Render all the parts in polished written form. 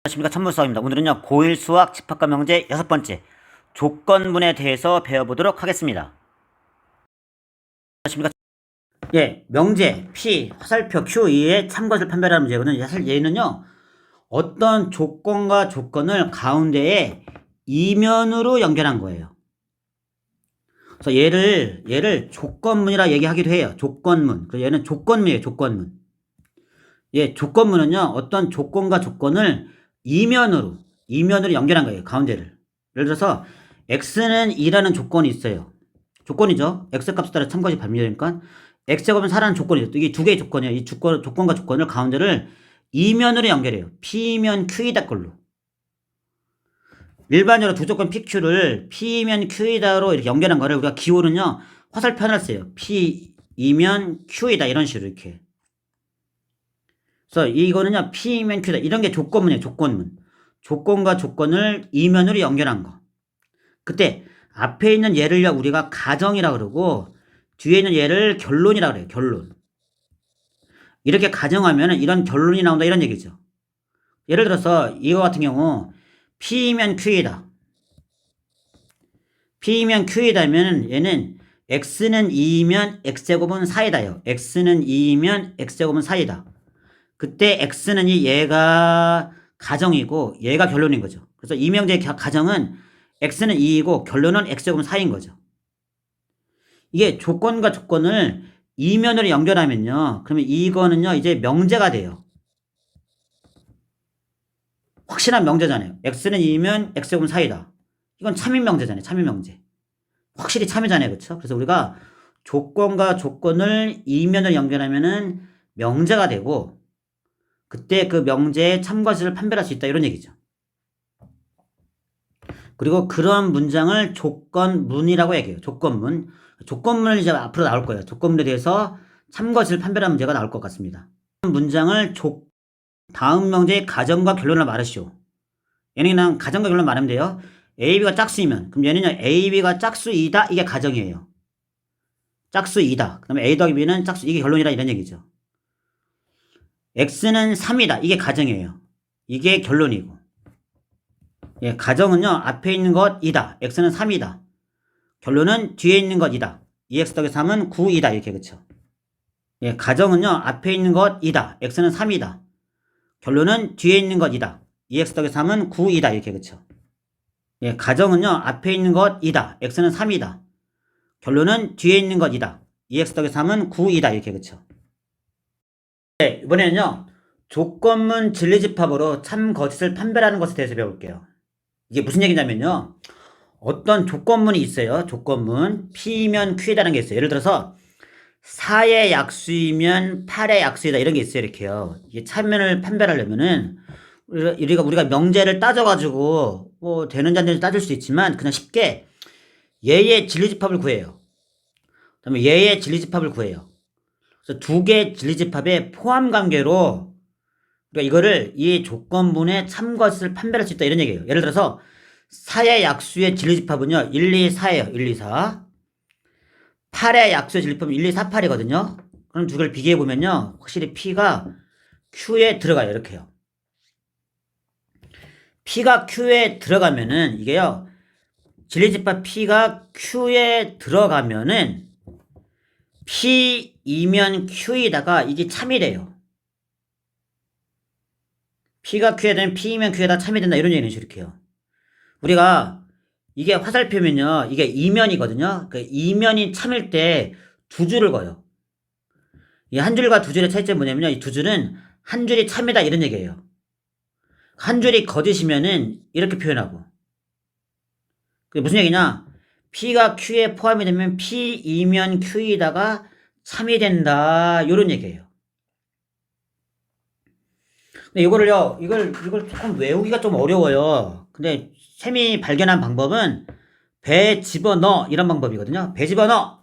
안녕하십니까, 천문수학입니다. 오늘은요 고1 수학 집합과 명제 6번째 조건문에 대해서 배워보도록 하겠습니다. 안녕하십니까. 명제 P, 화살표 Q2의 참것을 판별하는 문제거든요. 사실 얘는요 어떤 조건과 조건을 가운데에 이면으로 연결한 거예요. 그래서 얘를 조건문이라 얘기하기도 해요. 조건문. 그래서 얘는 조건문이에요. 조건문. 조건문은요 어떤 조건과 조건을 이면으로 연결한 거예요. 가운데를. 예를 들어서 x는 2라는 조건이 있어요. 조건이죠. x값에 따라 참것이 발견되니까 x제곱은 4라는 조건이죠. 이게 두 개의 조건이에요. 이 조건과 조건을 가운데를 이면으로 연결해요. p면 q이다 걸로. 일반적으로 두 조건 pq를 p면 q이다로 이렇게 연결한 거를 우리가 기호는요 화살표 하나를 써요. p2면 q이다 이런 식으로 이렇게. 그래서 이거는요 P면 Q다 이런 게 조건문이에요. 조건문. 조건과 조건을 이면으로 연결한 거. 그때 앞에 있는 얘를요 우리가 가정이라 그러고 뒤에 있는 얘를 결론이라 그래요. 결론. 이렇게 가정하면 이런 결론이 나온다 이런 얘기죠. 예를 들어서 이거 같은 경우 P면 Q이다. P면 Q이다면 얘는 X는 2면 X제곱은 4이다요. X는 2면 X제곱은 4이다. 그때 X는 얘가 가정이고 얘가 결론인 거죠. 그래서 이명제의 가정은 X는 2이고 결론은 X제곱은 4인 거죠. 이게 조건과 조건을 이면으로 연결하면요. 그러면 이거는요 이제 명제가 돼요. 확실한 명제잖아요. X는 2면 X제곱은 4이다. 이건 참인 명제잖아요. 참인 명제. 확실히 참이잖아요. 그렇죠? 그래서 우리가 조건과 조건을 이면으로 연결하면은 명제가 되고 그때 그 명제의 참과실을 판별할 수 있다 이런 얘기죠. 그리고 그런 문장을 조건문이라고 얘기해요. 조건문. 조건문을 이제 앞으로 나올 거예요. 조건문에 대해서 참과실을 판별하는 문제가 나올 것 같습니다. 문장을 다음 명제의 가정과 결론을 말하시오. 얘는 그냥 가정과 결론 말하면 돼요. A, B가 짝수이면 그럼 얘는요 A, B가 짝수이다 이게 가정이에요. 짝수이다. 그 다음에 A 더하기 B는 짝수 이게 결론이다 이런 얘기죠. X는 3이다. 이게 가정이에요. 이게 결론이고. 가정은요, 앞에 있는 것이다. X는 3이다. 결론은 뒤에 있는 것이다. 2X 더하기 3은 9이다. 이렇게, 그쵸? 가정은요, 앞에 있는 것이다. X는 3이다. 결론은 뒤에 있는 것이다. 2X 더하기 3은 9이다. 이렇게, 그쵸? 가정은요, 앞에 있는 것이다. X는 3이다. 결론은 뒤에 있는 것이다. 2X 더하기 3은 9이다. 이렇게, 그쵸? 이번에는요, 조건문 진리집합으로 참거짓을 판별하는 것에 대해서 배울게요. 이게 무슨 얘기냐면요. 어떤 조건문이 있어요. 조건문. P면 Q이다라는 게 있어요. 예를 들어서 4의 약수이면 8의 약수이다 이런 게 있어요. 이렇게요. 이게 참면을 판별하려면은 우리가 명제를 따져가지고 뭐 되는지 안 되는지 따질 수 있지만 그냥 쉽게 얘의 진리집합을 구해요. 그다음에 얘의 진리집합을 구해요. 그래서 두 개의 진리집합의 포함관계로 그러니까 이거를 이 조건문의 참것을 판별할 수 있다 이런 얘기예요. 예를 들어서 4의 약수의 진리집합은요 1, 2, 4예요. 1, 2, 4. 8의 약수의 진리집합은 1, 2, 4, 8이거든요. 그럼 두 개를 비교해보면요 확실히 P가 Q에 들어가요. 이렇게요. P가 Q에 들어가면은 이게요 진리집합 P가 Q에 들어가면은 P이면 Q이다가 이게 참이 돼요. P가 Q에 되면 P이면 Q에다 참이 된다 이런 얘기는 이렇게 해요. 우리가 이게 화살표면요 이게 이면이거든요. 그 이면이 참일 때 두 줄을 그어요. 이 한 줄과 두 줄의 차이점이 뭐냐면요 이 두 줄은 한 줄이 참이다 이런 얘기예요. 한 줄이 거짓이면은 이렇게 표현하고 그게 무슨 얘기냐 P가 Q에 포함이 되면 P이면 Q이다가 참이 된다 요런 얘기예요. 근데 이걸 조금 외우기가 좀 어려워요. 근데 쌤이 발견한 방법은 배 집어넣어 이런 방법이거든요. 배 집어넣어.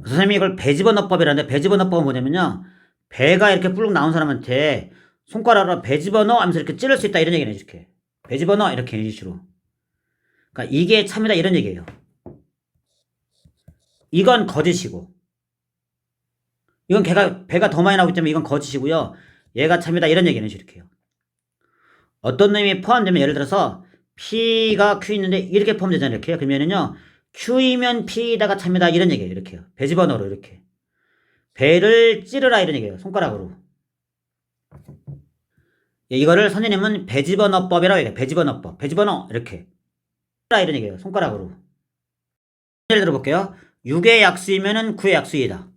선생님이 이걸 배 집어넣어법이라는데 배 집어넣어법은 뭐냐면요. 배가 이렇게 뿔룩 나온 사람한테 손가락으로 배 집어넣어 하면서 이렇게 찌를 수 있다 이런 얘기네 이렇게. 배 집어넣어 이렇게 이런 식으로. 그러니까 이게 참이다 이런 얘기예요. 이건 거짓이고 이건 배가 더 많이 나오기 때문에 이건 거짓이고요. 얘가 참이다 이런 얘기는 이렇게 해요. 어떤 놈이 포함되면 예를 들어서 P가 Q 있는데 이렇게 포함되잖아요. 이렇게. 그러면은요. Q이면 P다가 참이다 이런 얘기예요. 이렇게요. 배집어넣으로 이렇게. 배를 찌르라 이런 얘기예요. 손가락으로. 예, 이거를 선생님은 배집어넣법이라고 얘기해요. 배집어넣법. 배집어넣어 이렇게. 찌르라 이런 얘기예요. 손가락으로. 예를 들어볼게요. 6의 약수이면은 9의 약수이다.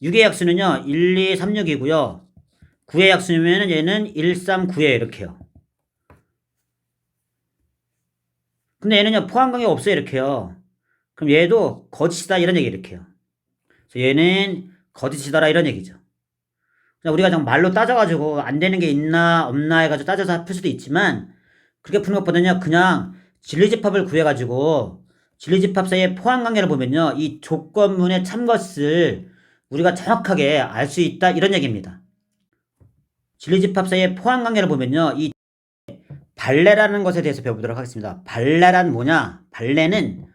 6의 약수는요. 1, 2, 3, 6이고요. 9의 약수면은 얘는 1, 3, 9에 이렇게요. 근데 얘는요. 포함관계가 없어요. 이렇게요. 그럼 얘도 거짓이다 이런 얘기 이렇게요. 그래서 얘는 거짓이더라 이런 얘기죠. 우리가 좀 말로 따져가지고 안 되는 게 있나 없나 해가지고 따져서 풀 수도 있지만 그렇게 푸는 것보다는요. 그냥 진리집합을 구해가지고 진리집합 사이의 포함관계를 보면요. 이 조건문의 참것을 우리가 정확하게 알 수 있다 이런 얘기입니다. 진리집합 사이의 포함관계를 보면요. 이 발레라는 것에 대해서 배워보도록 하겠습니다. 발레란 뭐냐? 발레는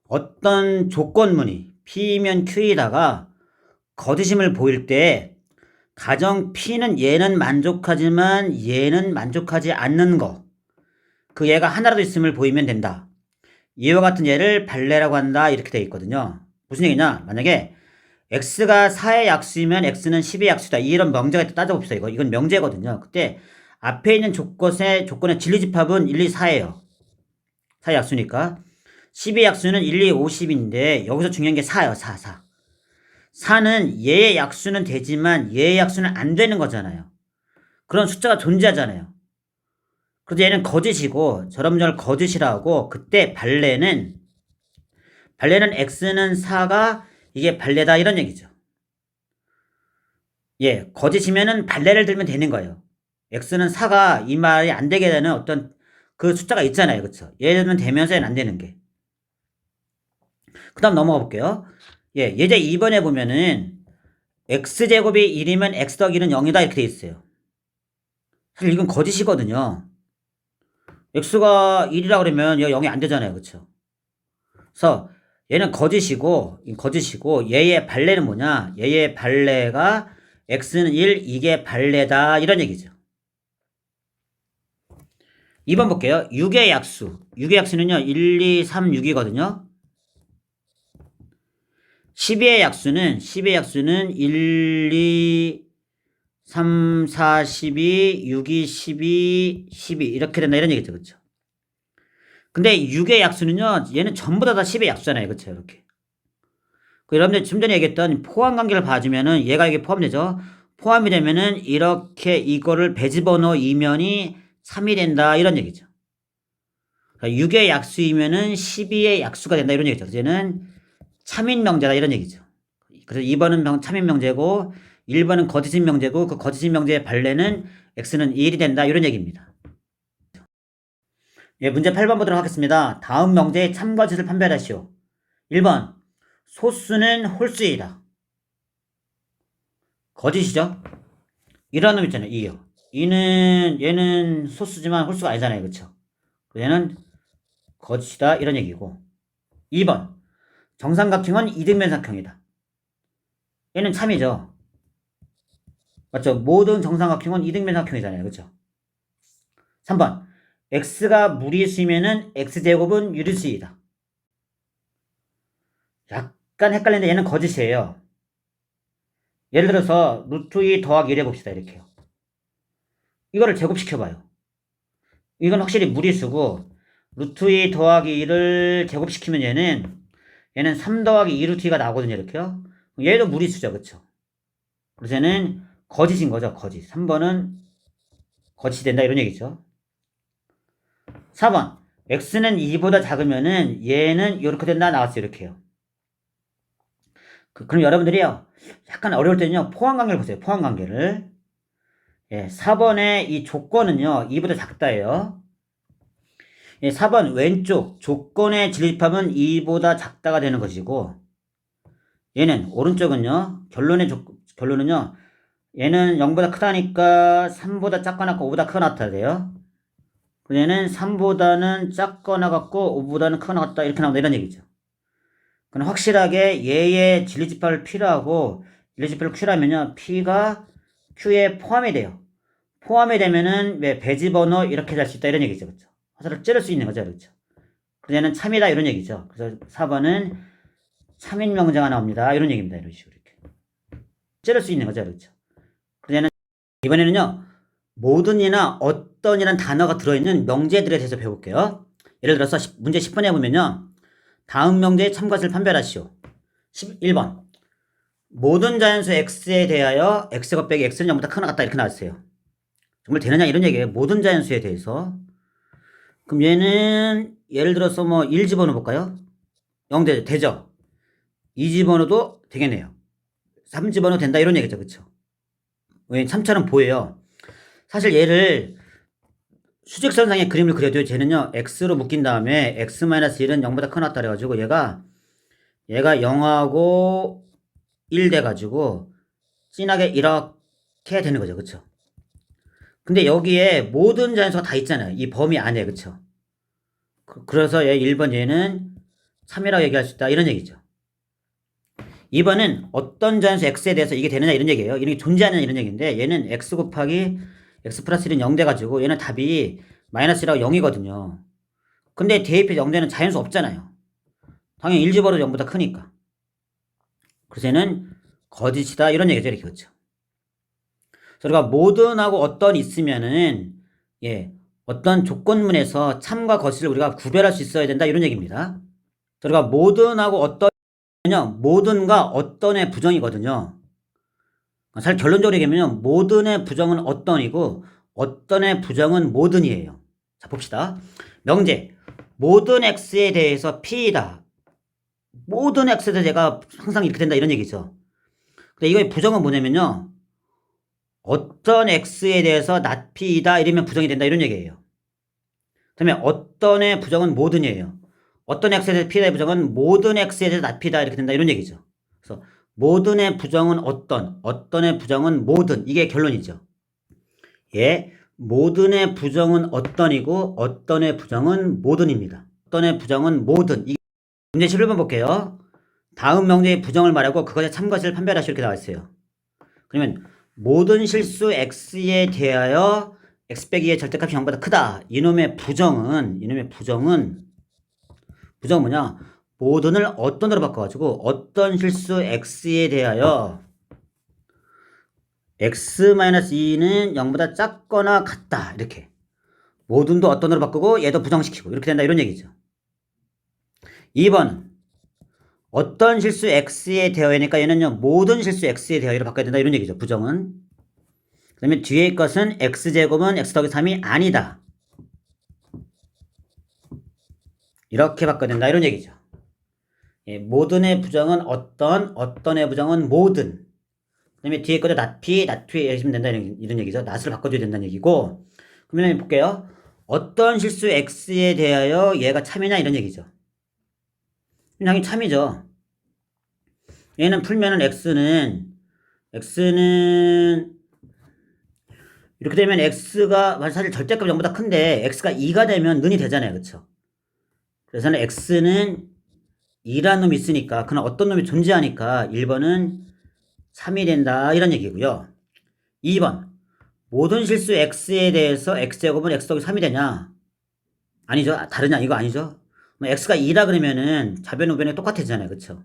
어떤 조건문이 P면 Q이다가 거짓임을 보일 때 가정 P는 얘는 만족하지만 얘는 만족하지 않는 거. 그 얘가 하나라도 있음을 보이면 된다. 이와 같은 예를 발레라고 한다. 이렇게 되어 있거든요. 무슨 얘기냐? 만약에 x가 4의 약수이면 x는 10의 약수다. 이런 명제가 있다 따져봅시다. 이건 명제거든요. 그때 앞에 있는 조건의 진리집합은 1, 2, 4예요. 4의 약수니까. 10의 약수는 1, 2, 50인데 여기서 중요한 게 4예요. 4. 4는 얘의 약수는 되지만 얘의 약수는 안 되는 거잖아요. 그런 숫자가 존재하잖아요. 그래서 얘는 거짓이고 저런 문장을 거짓이라고 그때 발레는 x는 4가 이게 발레다 이런 얘기죠. 예, 거짓이면은 발레를 들면 되는 거예요. x는 4가 이 말이 안 되게 되는 어떤 그 숫자가 있잖아요. 그쵸? 얘는 되면서 얘는 안 되는 게. 그 다음 넘어가 볼게요. 예, 예제 2번에 보면은 x제곱이 1이면 x 더하기 1은 0이다 이렇게 돼 있어요. 사실 이건 거짓이거든요. x가 1이라 그러면 얘가 0이 안 되잖아요. 그쵸? 그래서 얘는 거짓이고 얘의 발레는 뭐냐? 얘의 발레가 x는 1, 이게 발레다 이런 얘기죠. 2번 볼게요. 6의 약수. 6의 약수는요. 1, 2, 3, 6이거든요. 10의 약수는 1, 2, 3, 4, 12, 6이 12, 12 이렇게 된다 이런 얘기죠. 그렇죠? 근데 6의 약수는요. 얘는 전부 다 10의 약수잖아요. 그렇죠? 이렇게. 여러분들 좀 전에 얘기했던 포함관계를 봐주면은 얘가 이게 포함되죠. 포함이 되면은 이렇게 이거를 배집어넣어 이면이 3이 된다 이런 얘기죠. 그러니까 6의 약수이면은 12의 약수가 된다 이런 얘기죠. 이제는 참인 명제다 이런 얘기죠. 그래서 2번은 참인 명제고 1번은 거짓인 명제고 그 거짓인 명제의 발레는 x는 1이 된다 이런 얘기입니다. 예, 문제 8번 보도록 하겠습니다. 다음 명제의 참거짓을 판별하시오. 1번 소수는 홀수이다. 거짓이죠? 이런 놈 있잖아요. 2요. 얘는 소수지만 홀수가 아니잖아요. 그쵸? 얘는 거짓이다 이런 얘기고 2번 정삼각형은 이등변삼각형이다. 얘는 참이죠. 맞죠? 모든 정삼각형은 이등변삼각형이잖아요. 그쵸? 3번 x가 무리수이면은 x제곱은 유리수이다. 약간 헷갈리는데 얘는 거짓이에요. 예를 들어서 루트 2 더하기 1 해봅시다. 이렇게요. 이거를 제곱시켜봐요. 이건 확실히 무리수고 루트 2 더하기 1을 제곱시키면 얘는 3 더하기 2 루트 2가 나오거든요. 이렇게요. 얘도 무리수죠. 그쵸? 그래서 얘는 거짓인 거죠. 거짓. 3번은 거짓이 된다 이런 얘기죠. 4번 x는 2보다 작으면은 얘는 이렇게 된다 나왔어요. 이렇게요. 그럼 여러분들이요. 약간 어려울 때는요. 포함관계를 보세요. 포함관계를. 예, 4번의 이 조건은요. 2보다 작다예요. 예, 4번 왼쪽 조건의 진리집합은 2보다 작다가 되는 것이고 얘는 오른쪽은요. 결론은요. 얘는 0보다 크다니까 3보다 작거나 5보다 크거나 같아야 돼요. 얘는 3보다는 작거나 같고 5보다는 크거나 같다 이렇게 나온다 이런 얘기죠. 그럼 확실하게 얘의 진리집합을 P라고 진리집합을 Q라면요. P가 Q에 포함이 돼요. 포함이 되면은 왜 배집어넣어 이렇게 될 수 있다 이런 얘기죠. 그렇죠? 화살을 찌를 수 있는 거죠. 그렇죠? 그래서 얘는 참이다 이런 얘기죠. 그래서 4번은 참인 명제가 나옵니다. 이런 얘기입니다. 이런 식으로 이렇게 찌를 수 있는 거죠. 그렇죠? 그래서 얘는 이번에는요. 모든이나 어떤이란 단어가 들어있는 명제들에 대해서 배울게요. 예를 들어서 문제 10번에 보면요. 다음 명제의 참것을 판별하시오. 1번 모든 자연수 x에 대하여 x 곱하기 x는 0보다 크거나 같다 이렇게 나왔어요. 정말 되느냐 이런 얘기예요. 모든 자연수에 대해서. 그럼 얘는 예를 들어서 뭐 1 집어넣어 볼까요? 0 되죠. 2 집어넣어도 되겠네요. 3 집어넣어도 된다 이런 얘기죠. 그쵸? 왜 참처럼 보여요. 사실 얘를 수직선상의 그림을 그려도 쟤는요 x로 묶인 다음에 x-1은 0보다 크거나 같다 그래가지고 얘가 0하고 1 돼가지고 진하게 이렇게 되는 거죠. 그쵸? 근데 여기에 모든 자연수가 다 있잖아요. 이 범위 안에. 그쵸? 그래서 얘 1번 얘는 3이라고 얘기할 수 있다. 이런 얘기죠. 2번은 어떤 자연수 x에 대해서 이게 되느냐 이런 얘기예요. 이런 게 존재하느냐 이런 얘기인데 얘는 x 곱하기 x 플러스 1은 0 돼가지고 얘는 답이 마이너스 1하고 0이거든요. 근데 대입해 0 되는 자연수 없잖아요. 당연히 1 집어도 0보다 크니까. 그래서 얘는 거짓이다 이런 얘기죠. 이렇게 그렇죠. 그러니까 모든하고 어떤 있으면은 어떤 조건문에서 참과 거짓을 우리가 구별할 수 있어야 된다 이런 얘기입니다. 그러니까 모든하고 어떤은요 모든과 어떤의 부정이거든요. 사실 결론적으로 얘기하면 모든의 부정은 어떤이고 어떤의 부정은 모든이에요. 자 봅시다. 명제 모든 x에 대해서 p이다. 모든 x에 대해서 얘가 항상 이렇게 된다 이런 얘기죠. 근데 이거의 부정은 뭐냐면요. 어떤 x에 대해서 not p이다 이러면 부정이 된다 이런 얘기예요. 그 다음에 어떤의 부정은 모든이에요. 어떤 x에 대해서 p다의 부정은 모든 x에 대해서 not p다 이렇게 된다 이런 얘기죠. 그래서 모든의 부정은 어떤의 부정은 모든 이게 결론이죠. 모든의 부정은 어떤이고 어떤의 부정은 모든입니다. 어떤의 부정은 모든. 문제 11번 볼게요. 다음 명제의 부정을 말하고 그것의 참것을 판별하시오 이렇게 나와 있어요. 그러면 모든 실수 x에 대하여 x 빼기 2의 절대값이 0보다 크다. 이놈의 부정은 뭐냐? 모든을 어떤으로 바꿔가지고 어떤 실수 x에 대하여 x-2는 0보다 작거나 같다. 이렇게. 모든도 어떤으로 바꾸고 얘도 부정시키고 이렇게 된다. 이런 얘기죠. 2번은 어떤 실수 x에 대하여니까 얘는요. 모든 실수 x에 대하여로 바꿔야 된다. 이런 얘기죠. 부정은. 그 다음에 뒤에 것은 x제곱은 x 더하기 3이 아니다. 이렇게 바꿔야 된다. 이런 얘기죠. 모든의 부정은 어떤의 부정은 모든. 그 다음에 뒤에 것도 not p 해주시면 된다. 이런 얘기죠. not을 바꿔줘야 된다는 얘기고. 그러면 볼게요. 어떤 실수 x에 대하여 얘가 참이냐 이런 얘기죠. 당연히 참이죠. 얘는 풀면은 x는 이렇게 되면 x가 사실 절대값이 0보다 큰데 x가 2가 되면 는이 되잖아요. 그렇죠? 그래서는 x는 2라는 놈이 있으니까 그는 어떤 놈이 존재하니까 1번은 3이 된다 이런 얘기고요. 2번 모든 실수 x에 대해서 x제곱은 x 더하기 3이 되냐? 아니죠. 다르냐? 이거 아니죠. x가 2라 그러면은 좌변 우변이 똑같아지잖아요. 그렇죠?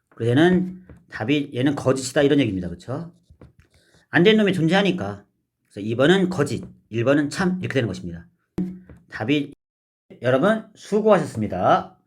그래서 얘는 거짓이다 이런 얘기입니다. 그렇죠? 안 된 놈이 존재하니까. 그래서 2번은 거짓, 1번은 참 이렇게 되는 것입니다. 답이 여러분 수고하셨습니다.